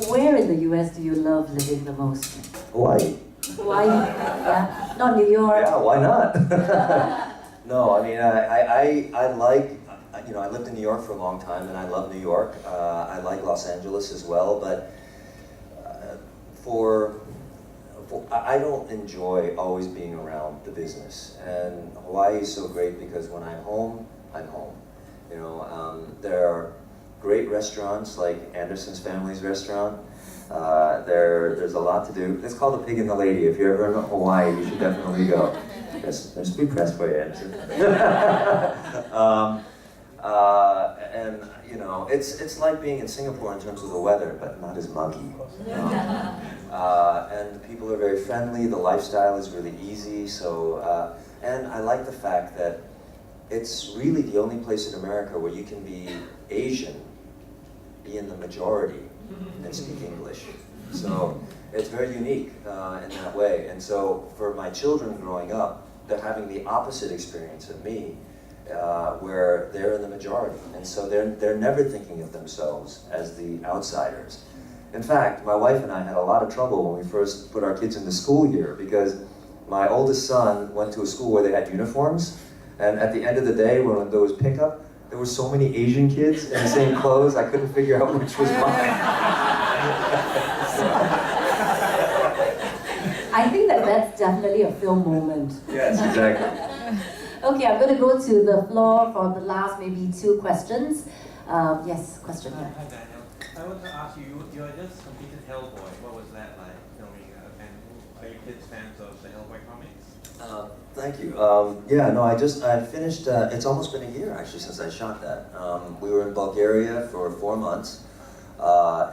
Where in the US do you love living the most? Hawaii. Hawaii? Yeah. Not New York? Yeah, why not? No, I mean, I like, you know, I lived in New York for a long time and I love New York. I like Los Angeles as well, but I don't enjoy always being around the business. And Hawaii is so great because when I'm home, I'm home. You know, there are great restaurants like Anderson's Family's Restaurant. There's a lot to do. It's called The Pig and the Lady. If you're ever in Hawaii, you should definitely go. There's free press for you, Anderson. And you know, it's like being in Singapore in terms of the weather, but not as muggy. And the people are very friendly. The lifestyle is really easy. So, and I like the fact that it's really the only place in America where you can be Asian, be in the majority, and speak English. So it's very unique in that way. And so for my children growing up, they're having the opposite experience of me, where they're in the majority. And so they're never thinking of themselves as the outsiders. In fact, my wife and I had a lot of trouble when we first put our kids into school here because my oldest son went to a school where they had uniforms, and at the end of the day when there was pickup, there were so many Asian kids in the same clothes, I couldn't figure out which was mine. I think that's definitely a film moment. Yes, exactly. Okay, I'm going to go to the floor for the last maybe 2 questions. Yes, question here. Hi Daniel. I want to ask you, you are just completed Hellboy. What was that like filming? And are you kids fans of the Hellboy comics? Thank you. Yeah, no, I finished, it's almost been a year actually since I shot that. We were in Bulgaria for 4 months.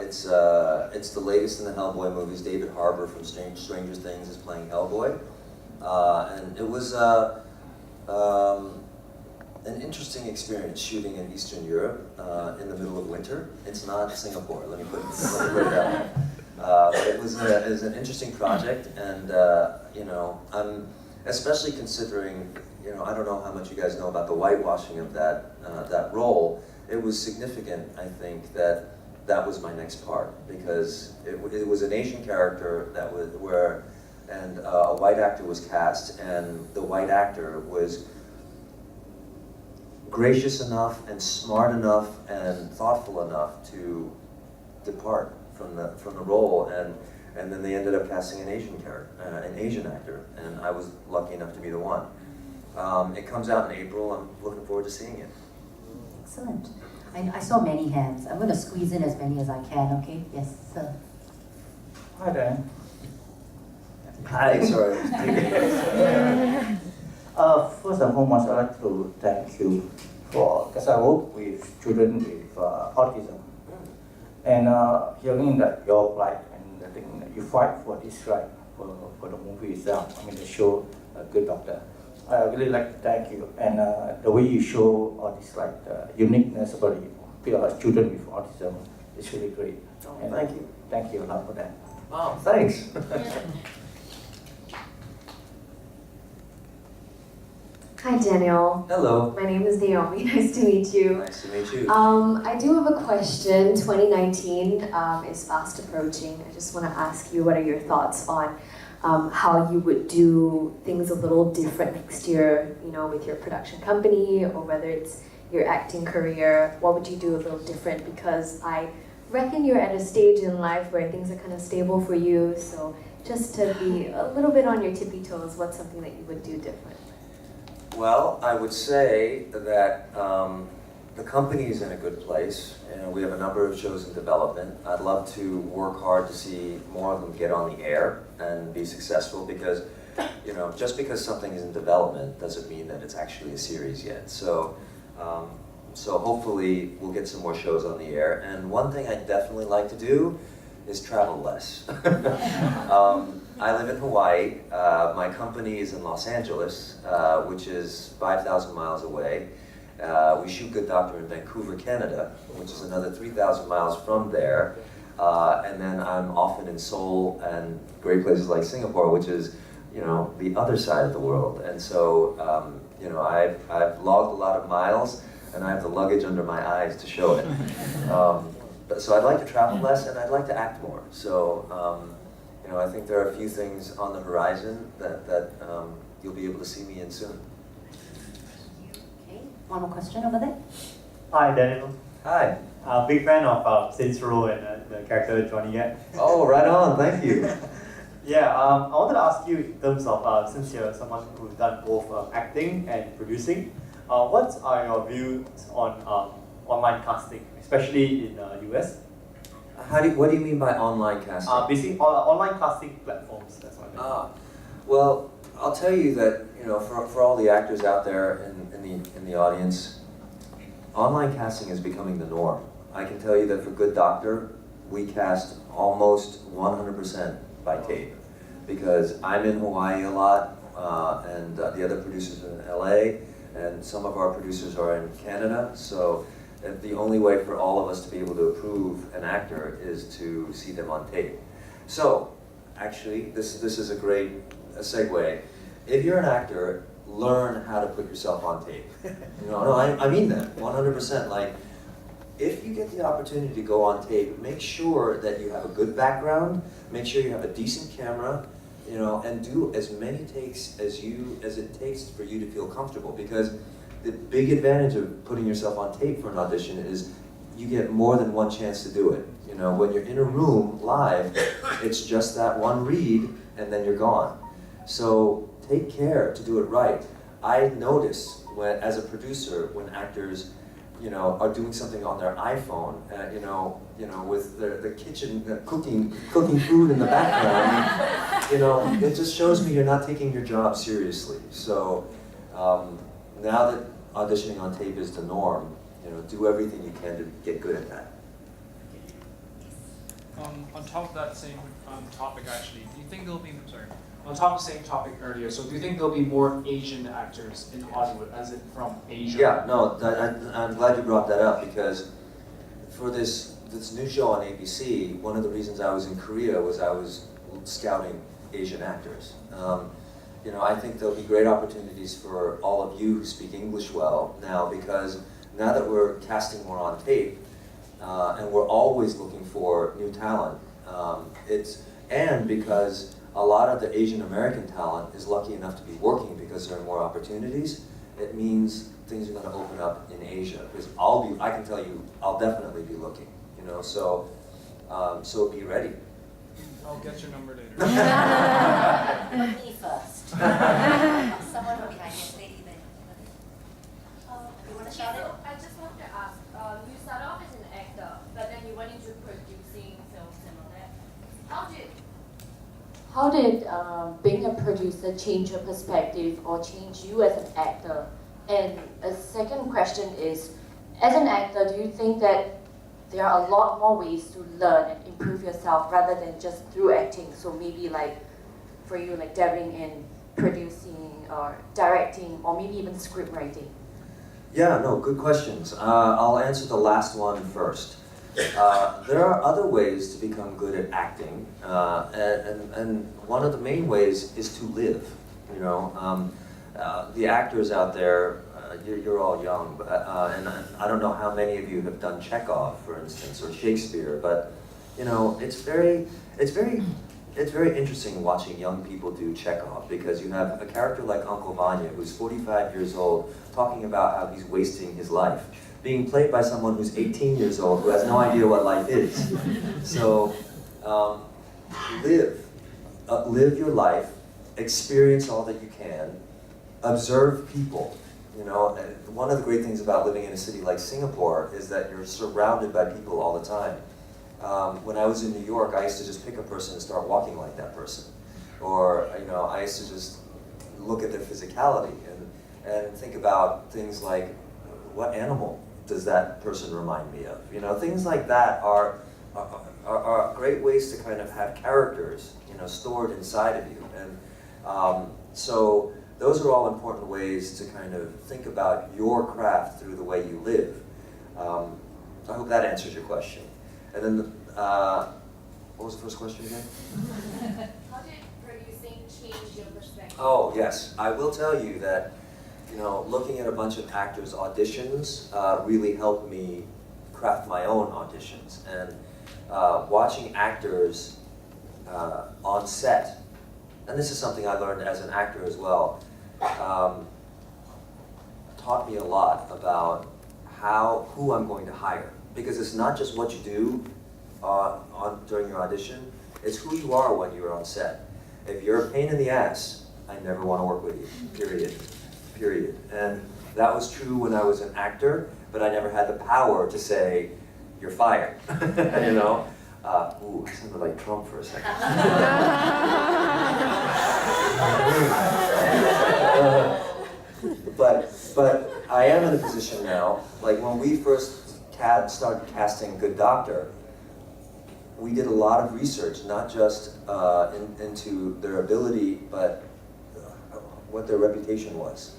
It's the latest in the Hellboy movies. David Harbour from Stranger Things is playing Hellboy. And it was an interesting experience shooting in Eastern Europe in the middle of winter. It's not Singapore, let me put it that way. But it was an interesting project, and you know, I'm especially considering, you know, I don't know how much you guys know about the whitewashing of that role. It was significant, I think, that was my next part, because it was an Asian character that was and a white actor was cast, and the white actor was gracious enough and smart enough and thoughtful enough to depart from the role, and then they ended up casting an Asian actor, and I was lucky enough to be the one. It comes out in April. I'm looking forward to seeing it. Excellent. I saw many hands. I'm going to squeeze in as many as I can, okay? Yes, sir. Hi there. Hi, sorry. First and foremost, I'd like to thank you because I work with children with autism. And hearing that your plight and the thing that you fight for this right for the movie itself, I mean the show, Good Doctor. I really like to thank you, and the way you show all this like uniqueness about children with autism is really great. Oh, and thank you. Thank you a lot for that. Oh, thanks. Hi Daniel. Hello. My name is Naomi. Nice to meet you. Nice to meet you. I do have a question. 2019 is fast approaching. I just want to ask you, what are your thoughts on how you would do things a little different next year, you know, with your production company, or whether it's your acting career? What would you do a little different? Because I reckon you're at a stage in life where things are kind of stable for you, so just to be a little bit on your tippy toes, what's something that you would do different? Well, I would say that the company is in a good place. You know, we have a number of shows in development. I'd love to work hard to see more of them get on the air and be successful, because, you know, just because something is in development doesn't mean that it's actually a series yet. So, so hopefully we'll get some more shows on the air. And one thing I'd definitely like to do is travel less. I live in Hawaii. My company is in Los Angeles, which is 5,000 miles away. We shoot Good Doctor in Vancouver, Canada, which is another 3,000 miles from there. And then I'm often in Seoul and great places like Singapore, which is, you know, the other side of the world. And so, you know, I've logged a lot of miles, and I have the luggage under my eyes to show it. so I'd like to travel less and I'd like to act more. So, you know, I think there are a few things on the horizon that you'll be able to see me in soon. Okay, one more question over there. Hi, Daniel. Hi. Big fan of Saints Row and the character Johnny Gat. Oh, right on. Thank you. Yeah, I wanted to ask you in terms of, since you're someone who's done both acting and producing, what are your views on online casting, especially in the US? What do you mean by online casting? Basically, online casting platforms, that's what I mean. Well, I'll tell you that, you know, for all the actors out there in the audience, online casting is becoming the norm. I can tell you that for Good Doctor, we cast almost 100% by tape, because I'm in Hawaii a lot, and the other producers are in LA, and some of our producers are in Canada, so the only way for all of us to be able to approve an actor is to see them on tape. So, actually, this is a great segue. If you're an actor, learn how to put yourself on tape. No, I mean that, 100%. Like, if you get the opportunity to go on tape, make sure that you have a good background, make sure you have a decent camera, you know, and do as many takes as it takes for you to feel comfortable. Because the big advantage of putting yourself on tape for an audition is you get more than one chance to do it. You know, when you're in a room live, it's just that one read and then you're gone. So take care to do it right. I notice as a producer, when actors, you know, are doing something on their iPhone, you know, with the kitchen cooking food in the background, you know, it just shows me you're not taking your job seriously. So now that auditioning on tape is the norm, you know, do everything you can to get good at that. On top of that same topic, actually, do you think there'll be, on top of the same topic earlier, so do you think there'll be more Asian actors in Hollywood, as in from Asia? Yeah, no, I'm glad you brought that up, because for this new show on ABC, one of the reasons I was in Korea was I was scouting Asian actors. You know, I think there'll be great opportunities for all of you who speak English well now, because now that we're casting more on tape, and we're always looking for new talent, and because a lot of the Asian American talent is lucky enough to be working because there are more opportunities, it means things are going to open up in Asia. Because I can tell you, I'll definitely be looking, you know, so be ready. I'll get your number later. Me first. Someone from behind, yes, lady there. You want to shout it? I just wanted to ask, you started off as an actor, but then you went into producing films and all that. How did being a producer change your perspective or change you as an actor? And a second question is, as an actor, do you think that there are a lot more ways to learn and improve yourself rather than just through acting? So maybe like for you, like dabbling in producing or directing or maybe even script writing? Yeah, no, good questions. I'll answer the last one first. There are other ways to become good at acting, and one of the main ways is to live. You know, the actors out there, you're all young, but, and I don't know how many of you have done Chekhov, for instance, or Shakespeare, but you know, it's very interesting watching young people do Chekhov, because you have a character like Uncle Vanya, who's 45 years old, talking about how he's wasting his life, being played by someone who's 18 years old who has no idea what life is. So, live your life, experience all that you can, observe people. You know, one of the great things about living in a city like Singapore is that you're surrounded by people all the time. When I was in New York, I used to just pick a person and start walking like that person. Or, you know, I used to just look at their physicality and think about things like, what animal does that person remind me of? You know, things like that are great ways to kind of have characters, you know, stored inside of you. And so those are all important ways to kind of think about your craft through the way you live. I hope that answers your question. And then, what was the first question again? How did producing change your perspective? Oh, yes. I will tell you that, you know, looking at a bunch of actors' auditions really helped me craft my own auditions. And watching actors on set, and this is something I learned as an actor as well, taught me a lot about who I'm going to hire. Because it's not just what you do during your audition, it's who you are when you're on set. If you're a pain in the ass, I never want to work with you, period. And that was true when I was an actor, but I never had the power to say, you're fired, you know? Ooh, I sounded like Trump for a second. But I am in a position now, like when we first started casting Good Doctor, we did a lot of research, not just into their ability, but what their reputation was.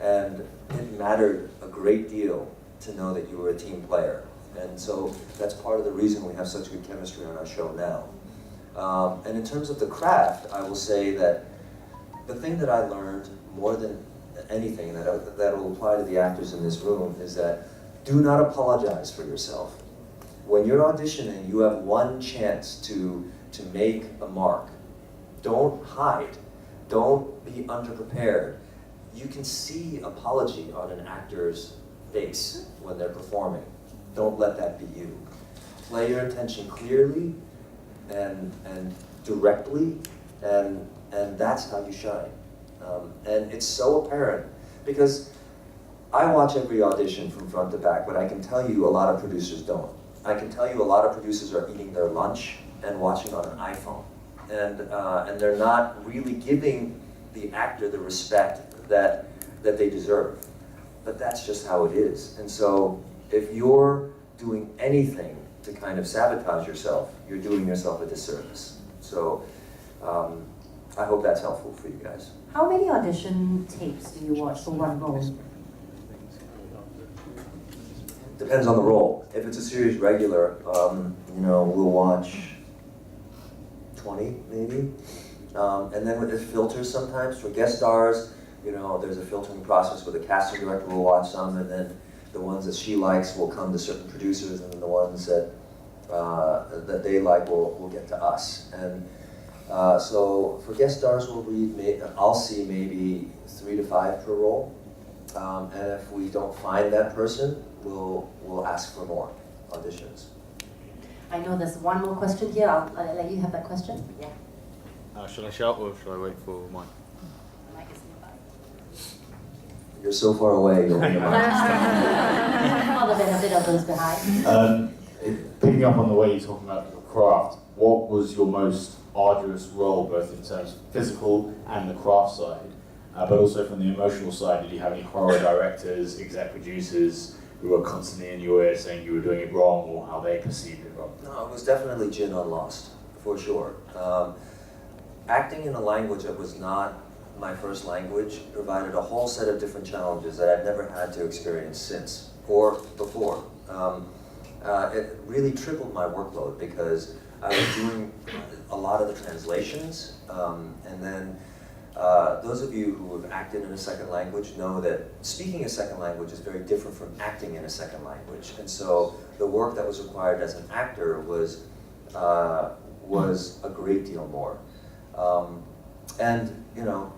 And it mattered a great deal to know that you were a team player. And so that's part of the reason we have such good chemistry on our show now. And in terms of the craft, I will say that the thing that I learned more than anything that will apply to the actors in this room is that do not apologize for yourself. When you're auditioning, you have one chance to make a mark. Don't hide. Don't be underprepared. You can see apology on an actor's face when they're performing. Don't let that be you. Play your intention clearly and directly, and that's how you shine. And it's so apparent, because I watch every audition from front to back, but I can tell you a lot of producers don't. I can tell you a lot of producers are eating their lunch and watching on an iPhone. And they're not really giving the actor the respect that they deserve. But that's just how it is. And so if you're doing anything to kind of sabotage yourself, you're doing yourself a disservice. So I hope that's helpful for you guys. How many audition tapes do you watch for one role? Depends on the role. If it's a series regular, you know, we'll watch 20 maybe. And then with the filters sometimes, for guest stars, you know, there's a filtering process where the casting director will watch some, and then the ones that she likes will come to certain producers, and then the ones that they like will get to us. And so for guest stars, I'll see maybe 3 to 5 per role. And if we don't find that person, we'll ask for more auditions. I know there's one more question here. I'll let you have that question. Yeah. Should I shout or should I wait for mine? The mic is nearby. You're so far away, you'll be amazed. For the benefit of those behind. Picking up on the way you're talking about your craft, what was your most arduous role, both in terms of physical and the craft side, but also from the emotional side? Did you have any horror directors, exec producers who were constantly in your ear saying you were doing it wrong or how they perceived it wrong? No, it was definitely Jin on Lost, for sure. Acting in a language that was not my first language provided a whole set of different challenges that I've never had to experience since or before. It really tripled my workload because I was doing a lot of the translations, and then those of you who have acted in a second language know that speaking a second language is very different from acting in a second language. And so the work that was required as an actor was a great deal more. And you know,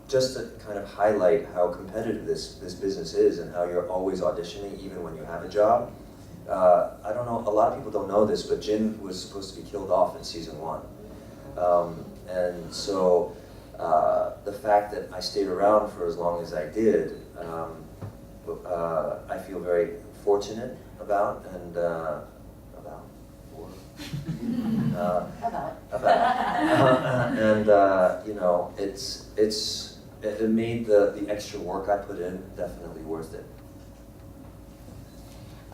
just to kind of highlight how competitive this business is and how you're always auditioning even when you have a job. I don't know, a lot of people don't know this, but Jin was supposed to be killed off in season 1. And so the fact that I stayed around for as long as I did, I feel very fortunate about, and you know, it made the extra work I put in definitely worth it.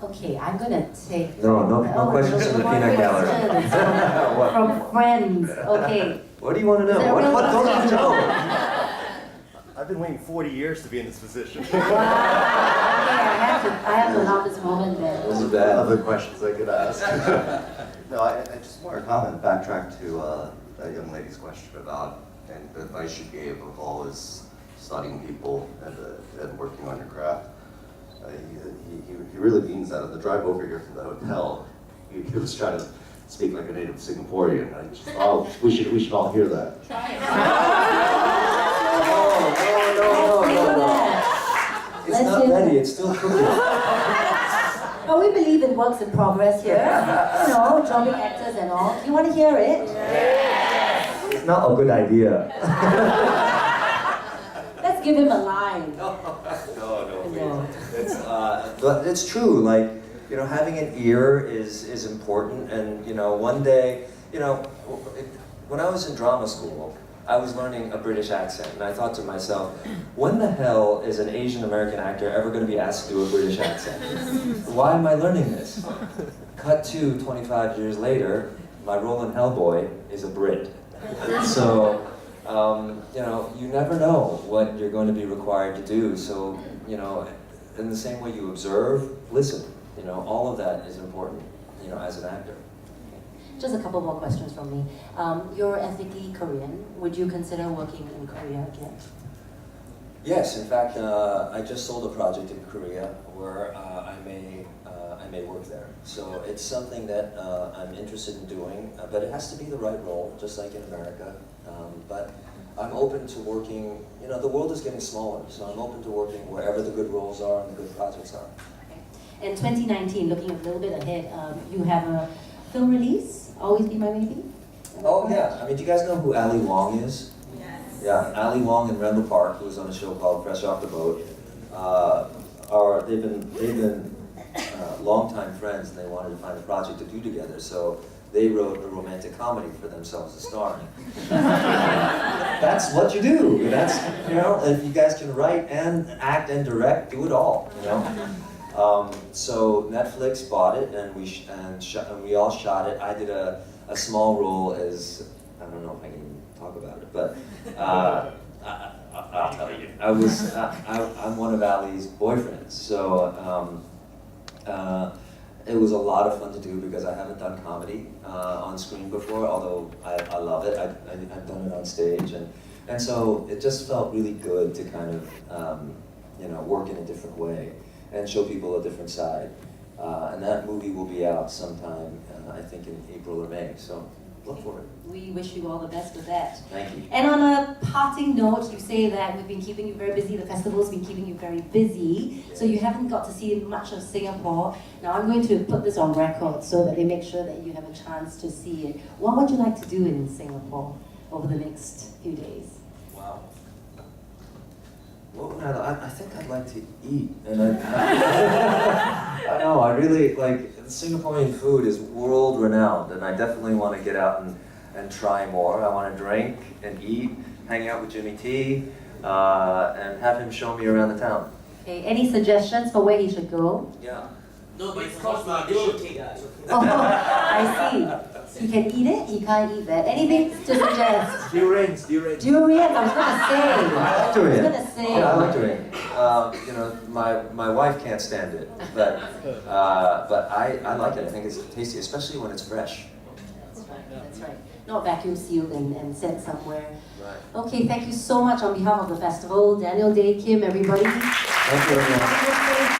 Okay, I'm gonna take. No questions from the peanut gallery. What? From friends. Okay. What do you want to know? What don't you know? I've been waiting 40 years to be in this position. Wow. Okay, I have to have this moment then. Those are bad. Other questions I could ask. No, I just want to comment, backtrack to that young lady's question about, and the advice you gave of always studying people and working on your craft. He really means that. On the drive over here from the hotel, he was trying to speak like a native Singaporean. I just, oh, we should all hear that. No. It's not ready, it's still cooking. Well, we believe in works in progress here. You know, jobbing actors and all. Do you want to hear it? It's not a good idea. Let's give him a line. No, it's, but it's true, like, you know, having an ear is important, and, you know, one day, you know, when I was in drama school, I was learning a British accent, and I thought to myself, when the hell is an Asian American actor ever going to be asked to do a British accent? Why am I learning this? Cut to 25 years later, my role in Hellboy is a Brit. So, you know, you never know what you're going to be required to do, so, you know, in the same way you observe, listen. You know, all of that is important, you know, as an actor. Just a couple more questions from me. You're ethnically Korean. Would you consider working in Korea again? Yes, in fact, I just sold a project in Korea where I may work there. So it's something that I'm interested in doing, but it has to be the right role, just like in America. But I'm open to working, you know, the world is getting smaller, so I'm open to working wherever the good roles are and the good projects are. In 2019, looking a little bit ahead, you have a film release, Always Be My Maybe? Oh yeah, I mean, do you guys know who Ali Wong is? Yes. Yeah, Ali Wong and Randall Park, who was on a show called Fresh Off the Boat, they've been longtime friends, and they wanted to find a project to do together. So they wrote a romantic comedy for themselves to star in. That's what you do. That's, you know, if you guys can write and act and direct, do it all. You know. So Netflix bought it, and we all shot it. I did a small role as, I don't know if I can talk about it, but I'll tell you. I'm one of Ali's boyfriends, so it was a lot of fun to do because I haven't done comedy on screen before, although I love it. I've done it on stage, and so it just felt really good to kind of you know, work in a different way and show people a different side. And that movie will be out sometime, I think in April or May, so look for it. We wish you all the best with that. Thank you. And on a parting note, you say that we've been keeping you very busy, the festival's been keeping you very busy, so you haven't got to see much of Singapore. Now I'm going to put this on record so that they make sure that you have a chance to see it. What would you like to do in Singapore over the next few days? Wow. What would I think I'd like to eat, and I know, I really, like, Singaporean food is world renowned, and I definitely want to get out and try more. I want to drink and eat, hang out with Jimmy T, and have him show me around the town. Okay, any suggestions for where he should go? Yeah. No, but it's cross now. It's okay. Oh, I see. He can eat it, he can't eat that. Anything to suggest? Durians. Durian, I was gonna say. I like durian. I was gonna say. Yeah, I like durian. You know, my wife can't stand it, but I like it. I think it's tasty, especially when it's fresh. That's right, that's right. Not vacuum sealed and sent somewhere. Right. Okay, thank you so much on behalf of the festival. Daniel, Day, Kim, everybody. Thank you, everyone.